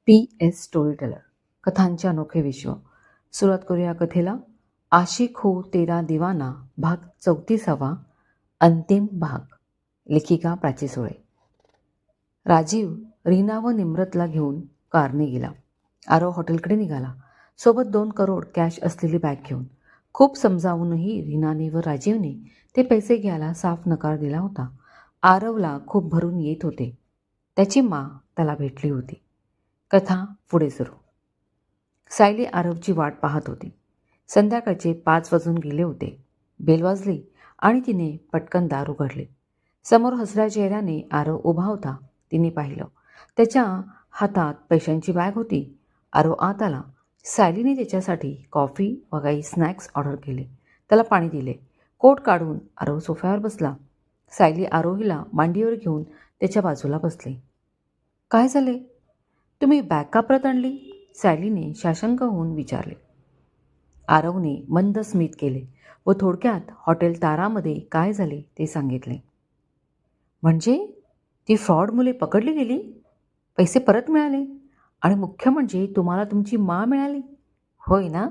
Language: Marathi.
PS स्टोरी टेलर कथांचे अनोखे विश्व. सुरुवात करूया कथेला. आशिक हो तेरा दिवाना भाग 34. अंतिम भाग. लेखिका प्राची सुळे. राजीव रीना व निम्रतला घेऊन कारने गेला. आरव हॉटेलकडे निघाला, सोबत 2 करोड कॅश असलेली बॅग घेऊन. खूप समजावूनही रीनाने व राजीवने ते पैसे घ्यायला साफ नकार दिला होता. आरवला खूप भरून येत होते. त्याची माँ त्याला भेटली होती. कथा पुढे सुरू. सायली आरवची वाट पाहत होती. संध्याकाळचे 5 वाजून गेले होते. बेल वाजली आणि तिने पटकन दार उघडले. समोर हसऱ्या चेहऱ्याने आरव उभा होता. तिने पाहिलं. त्याच्या हातात पैशांची बॅग होती. आरव आत आला. सायलीने त्याच्यासाठी कॉफी व काही स्नॅक्स ऑर्डर केले. त्याला पाणी दिले. कोट काढून आरव सोफ्यावर बसला. सायली आरोहीला मांडीवर घेऊन त्याच्या बाजूला बसली. काय झाले? तुम्ही बॅग का परत आणली? सायलीने साशंक होऊन विचारले. आरवने मंद स्मित केले व थोडक्यात हॉटेल तारामध्ये काय झाले ते सांगितले. म्हणजे ती फ्रॉड मुले पकडली गेली, पैसे परत मिळाले आणि मुख्य म्हणजे तुम्हाला तुमची माँ मिळाली, होय ना?